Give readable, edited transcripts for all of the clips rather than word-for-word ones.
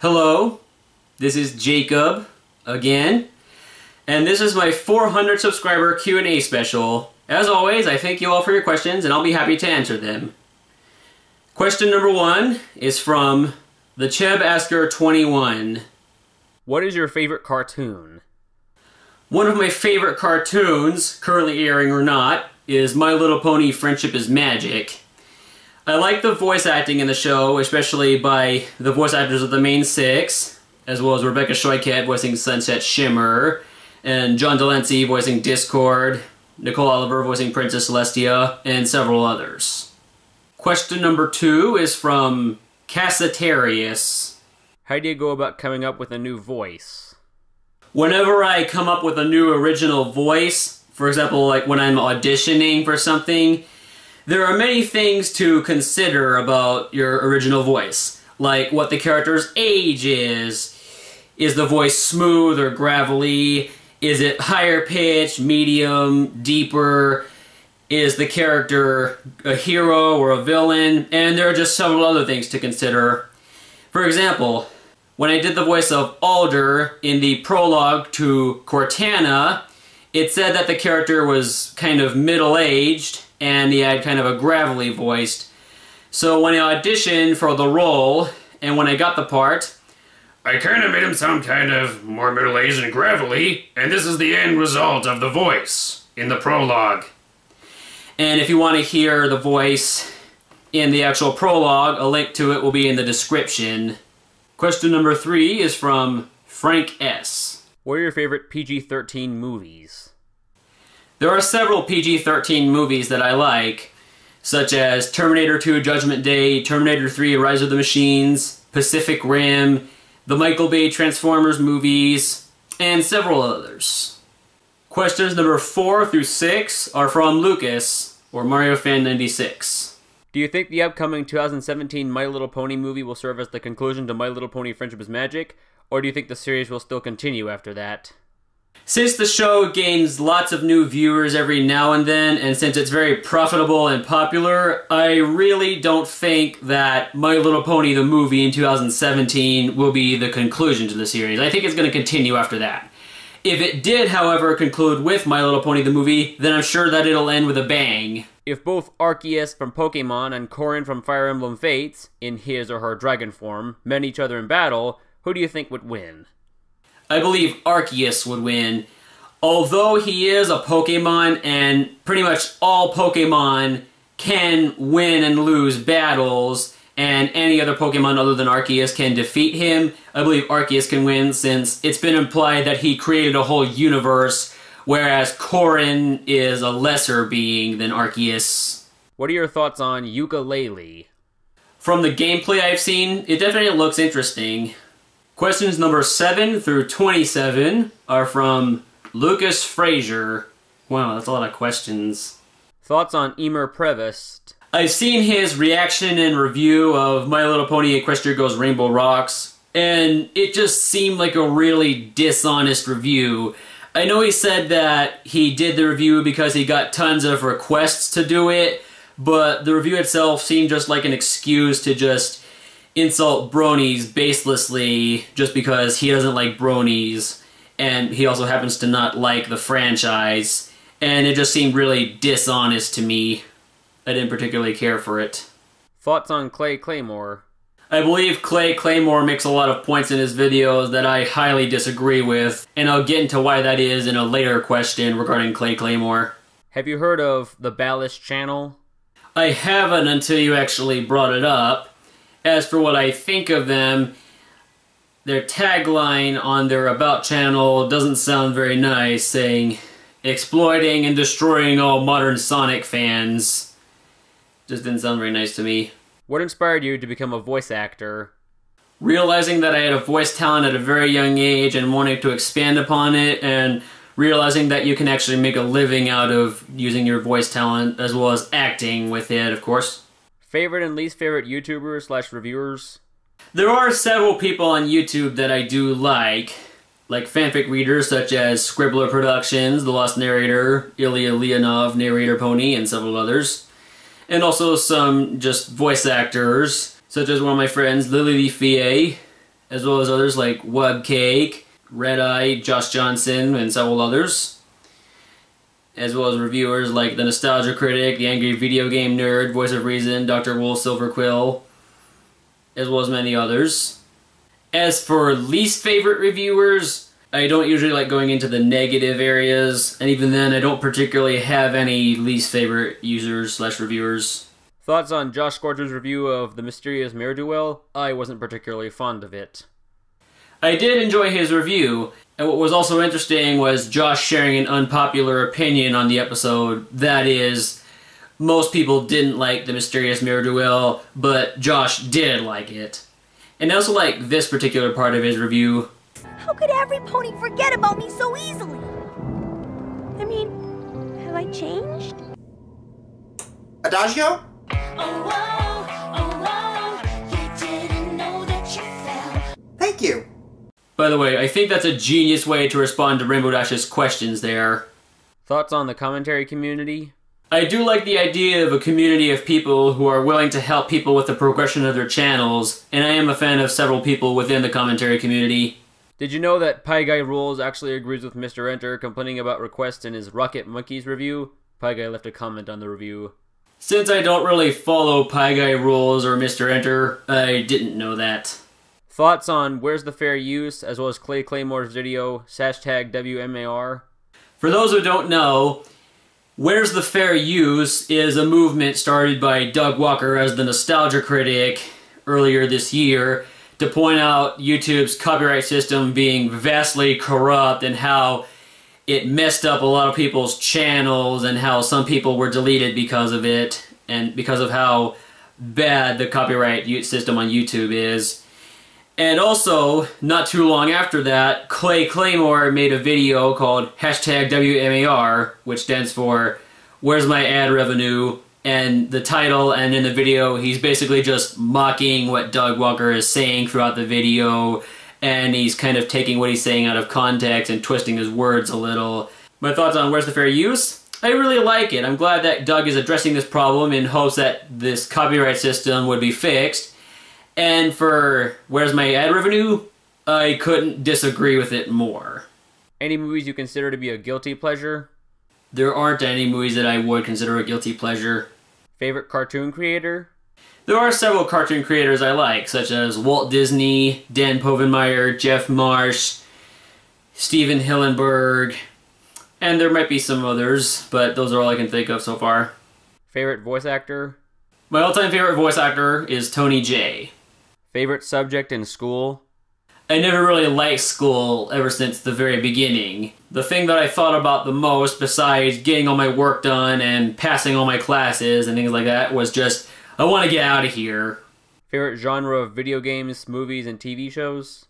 Hello, this is Jacob again, and this is my 400 subscriber Q&A special. As always, I thank you all for your questions, and I'll be happy to answer them. Question number 1 is from the Cheb Asker 21. What is your favorite cartoon? One of my favorite cartoons, currently airing or not, is My Little Pony Friendship is Magic. I like the voice acting in the show, especially by the voice actors of the main 6, as well as Rebecca Shoykat voicing Sunset Shimmer, and John Delancey voicing Discord, Nicole Oliver voicing Princess Celestia, and several others. Question number 2 is from Cassitarius. How do you go about coming up with a new voice? Whenever I come up with a new original voice, for example, like when I'm auditioning for something, there are many things to consider about your original voice, like what the character's age is the voice smooth or gravelly, is it higher pitch, medium, deeper, is the character a hero or a villain, and there are just several other things to consider. For example, when I did the voice of Alder in the prologue to Cortana, it said that the character was kind of middle-aged, and he had kind of a gravelly voice. So when I auditioned for the role, and when I got the part, I kind of made him sound kind of more middle-aged and gravelly, and this is the end result of the voice in the prologue. And if you want to hear the voice in the actual prologue, a link to it will be in the description. Question number 3 is from Frank S. What are your favorite PG-13 movies? There are several PG-13 movies that I like, such as Terminator 2 Judgment Day, Terminator 3 Rise of the Machines, Pacific Rim, the Michael Bay Transformers movies, and several others. Questions number 4 through 6 are from Lucas, or Mario Fan 96. Do you think the upcoming 2017 My Little Pony movie will serve as the conclusion to My Little Pony Friendship is Magic, or do you think the series will still continue after that? Since the show gains lots of new viewers every now and then, and since it's very profitable and popular, I really don't think that My Little Pony the movie in 2017 will be the conclusion to the series. I think it's going to continue after that. If it did, however, conclude with My Little Pony the movie, then I'm sure that it'll end with a bang. If both Arceus from Pokemon and Corrin from Fire Emblem Fates, in his or her dragon form, met each other in battle, who do you think would win? I believe Arceus would win. Although he is a Pokemon, and pretty much all Pokemon can win and lose battles, and any other Pokemon other than Arceus can defeat him, I believe Arceus can win, since it's been implied that he created a whole universe, whereas Corrin is a lesser being than Arceus. What are your thoughts on Yooka-Laylee? From the gameplay I've seen, it definitely looks interesting. Questions number 7 through 27 are from Lucas Frazier. Wow, that's a lot of questions. Thoughts on Emer Prevost? I've seen his reaction and review of My Little Pony Equestria Goes Rainbow Rocks, and it just seemed like a really dishonest review. I know he said that he did the review because he got tons of requests to do it, but the review itself seemed just like an excuse to just insult bronies baselessly just because he doesn't like bronies, and he also happens to not like the franchise, and it just seemed really dishonest to me. I didn't particularly care for it. Thoughts on Clay Claymore? I believe Clay Claymore makes a lot of points in his videos that I highly disagree with, and I'll get into why that is in a later question regarding Clay Claymore. Have you heard of TheBalishChannel? I haven't until you actually brought it up. As for what I think of them, their tagline on their About channel doesn't sound very nice, saying, exploiting and destroying all modern Sonic fans. Just didn't sound very nice to me. What inspired you to become a voice actor? Realizing that I had a voice talent at a very young age and wanting to expand upon it, and realizing that you can actually make a living out of using your voice talent, as well as acting with it, of course. Favorite and least favorite YouTubers / reviewers? There are several people on YouTube that I do like fanfic readers such as Scribbler Productions, The Lost Narrator, Ilya Leonov, Narrator Pony, and several others. And also some just voice actors, such as one of my friends, Lily Fie, as well as others like Webcake, Red Eye, Josh Johnson, and several others, as well as reviewers like the Nostalgia Critic, the Angry Video Game Nerd, Voice of Reason, Dr. Wolf Silverquill, as well as many others. As for least favorite reviewers, I don't usually like going into the negative areas, and even then I don't particularly have any least favorite users slash reviewers. Thoughts on JoshScorcher's review of the Mysterious Mare-Do-Well? I wasn't particularly fond of it. I did enjoy his review, and what was also interesting was Josh sharing an unpopular opinion on the episode. That is, most people didn't like the Mysterious Mare-Do-Well, but Josh did like it. And I also like this particular part of his review. How could every pony forget about me so easily? I mean, have I changed? Adagio? Oh, you didn't know that you fell. Thank you. By the way, I think that's a genius way to respond to Rainbow Dash's questions there. Thoughts on the commentary community? I do like the idea of a community of people who are willing to help people with the progression of their channels, and I am a fan of several people within the commentary community. Did you know that PIEGUYRULZ actually agrees with Mr. Enter complaining about requests in his Rocket Monkeys review? PIEGUY left a comment on the review. Since I don't really follow PIEGUYRULZ or Mr. Enter, I didn't know that. Thoughts on Where's the Fair Use, as well as Clay Claymore's video, hashtag WMAR? For those who don't know, Where's the Fair Use is a movement started by Doug Walker as the Nostalgia Critic earlier this year to point out YouTube's copyright system being vastly corrupt and how it messed up a lot of people's channels and how some people were deleted because of it and because of how bad the copyright system on YouTube is. And also, not too long after that, Clay Claymore made a video called hashtag WMAR, which stands for Where's My Ad Revenue? And the title and in the video, he's basically just mocking what Doug Walker is saying throughout the video, and he's kind of taking what he's saying out of context and twisting his words a little. My thoughts on Where's the Fair Use? I really like it. I'm glad that Doug is addressing this problem in hopes that this copyright system would be fixed. And for Where's My Ad Revenue? I couldn't disagree with it more. Any movies you consider to be a guilty pleasure? There aren't any movies that I would consider a guilty pleasure. Favorite cartoon creator? There are several cartoon creators I like, such as Walt Disney, Dan Povenmire, Jeff Marsh, Steven Hillenburg, and there might be some others, but those are all I can think of so far. Favorite voice actor? My all-time favorite voice actor is Tony Jay. Favorite subject in school? I never really liked school ever since the very beginning. The thing that I thought about the most, besides getting all my work done and passing all my classes and things like that, was just, I want to get out of here. Favorite genre of video games, movies, and TV shows?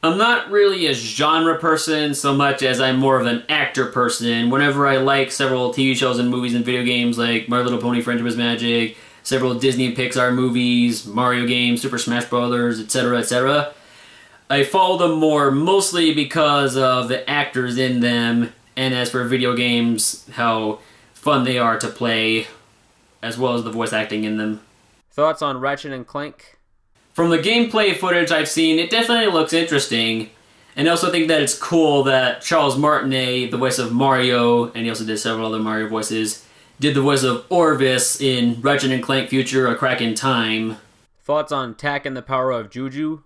I'm not really a genre person so much as I'm more of an actor person. Whenever I like several TV shows and movies and video games like My Little Pony Friendship is Magic, several Disney and Pixar movies, Mario games, Super Smash Bros., etc., etc., I follow them more mostly because of the actors in them, and as for video games, how fun they are to play, as well as the voice acting in them. Thoughts on Ratchet and Clank? From the gameplay footage I've seen, it definitely looks interesting, and I also think that it's cool that Charles Martinet, the voice of Mario, and he also did several other Mario voices, did the voice of Orvis in Ratchet and Clank Future: A Crack in Time. Thoughts on Tak and the Power of Juju?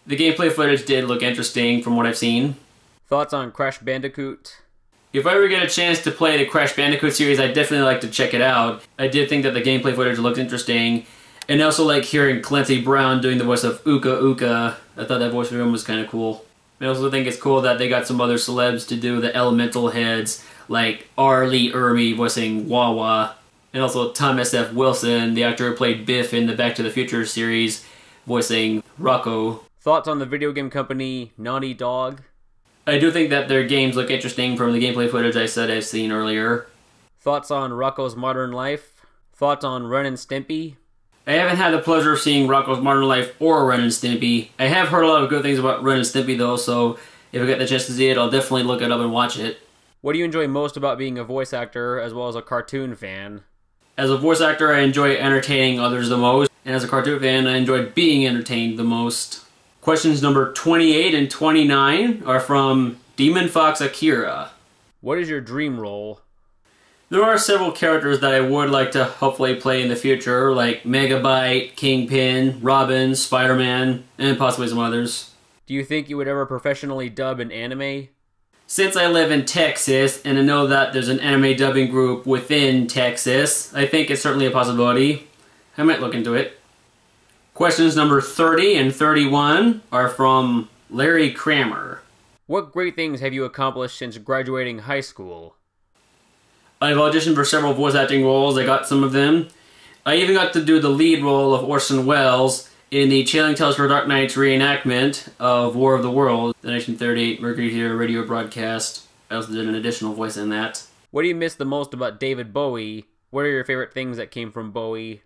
The gameplay footage did look interesting from what I've seen. Thoughts on Crash Bandicoot? If I ever get a chance to play the Crash Bandicoot series, I'd definitely like to check it out. I did think that the gameplay footage looked interesting, and I also like hearing Clancy Brown doing the voice of Uka Uka. I thought that voice for him was kind of cool. I also think it's cool that they got some other celebs to do the elemental heads, like R. Lee Ermey voicing Wawa, and also Thomas F. Wilson, the actor who played Biff in the Back to the Future series, voicing Rocko. Thoughts on the video game company Naughty Dog? I do think that their games look interesting from the gameplay footage I said I've seen earlier. Thoughts on Rocko's Modern Life? Thoughts on Ren and Stimpy? I haven't had the pleasure of seeing Rocko's Modern Life or Ren and Stimpy. I have heard a lot of good things about Ren and Stimpy though, so if I get the chance to see it, I'll definitely look it up and watch it. What do you enjoy most about being a voice actor as well as a cartoon fan? As a voice actor, I enjoy entertaining others the most, and as a cartoon fan, I enjoy being entertained the most. Questions number 28 and 29 are from Demon Fox Akira. What is your dream role? There are several characters that I would like to hopefully play in the future, like Megabyte, Kingpin, Robin, Spider-Man, and possibly some others. Do you think you would ever professionally dub an anime? Since I live in Texas, and I know that there's an anime dubbing group within Texas, I think it's certainly a possibility. I might look into it. Questions number 30 and 31 are from Larry Kramer. What great things have you accomplished since graduating high school? I've auditioned for several voice acting roles. I got some of them. I even got to do the lead role of Orson Welles in the Chilling Tales for Dark Knight's reenactment of War of the Worlds, the 1938 Mercury Theater radio broadcast. I also did an additional voice in that. What do you miss the most about David Bowie? What are your favorite things that came from Bowie?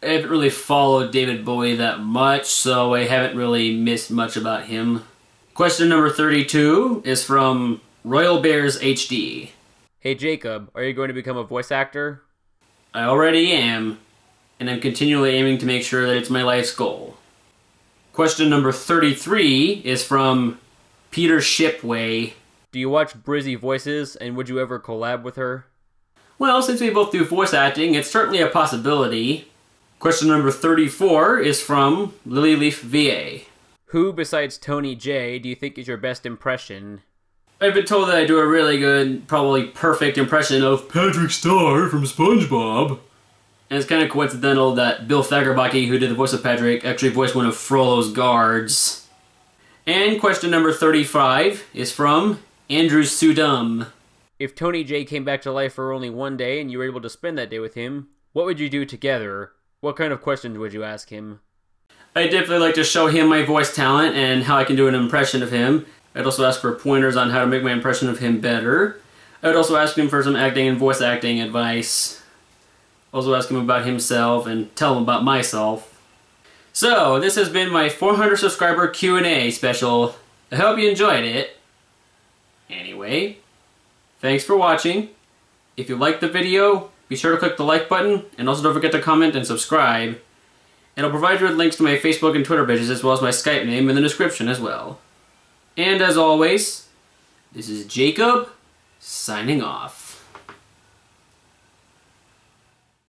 I haven't really followed David Bowie that much, so I haven't really missed much about him. Question number 32 is from Royal Bears HD. Hey Jacob, are you going to become a voice actor? I already am, and I'm continually aiming to make sure that it's my life's goal. Question number 33 is from Peter Shipway. Do you watch Brizzy Voices, and would you ever collab with her? Well, since we both do voice acting, it's certainly a possibility. Question number 34 is from Lilyleaf VA. Who, besides Tony J, do you think is your best impression? I've been told that I do a really good, probably perfect impression of Patrick Star from SpongeBob. And it's kind of coincidental that Bill Fagerbaki, who did the voice of Patrick, actually voiced one of Frollo's guards. And question number 35 is from Andrew Sudum. If Tony J came back to life for only one day and you were able to spend that day with him, what would you do together? What kind of questions would you ask him? I'd definitely like to show him my voice talent and how I can do an impression of him. I'd also ask for pointers on how to make my impression of him better. I'd also ask him for some acting and voice acting advice. Also ask him about himself and tell him about myself. So, this has been my 400 subscriber Q&A special. I hope you enjoyed it. Anyway, thanks for watching. If you liked the video, be sure to click the like button, and also don't forget to comment and subscribe. And I'll provide you with links to my Facebook and Twitter pages as well as my Skype name in the description as well. And as always, this is Jacob, signing off.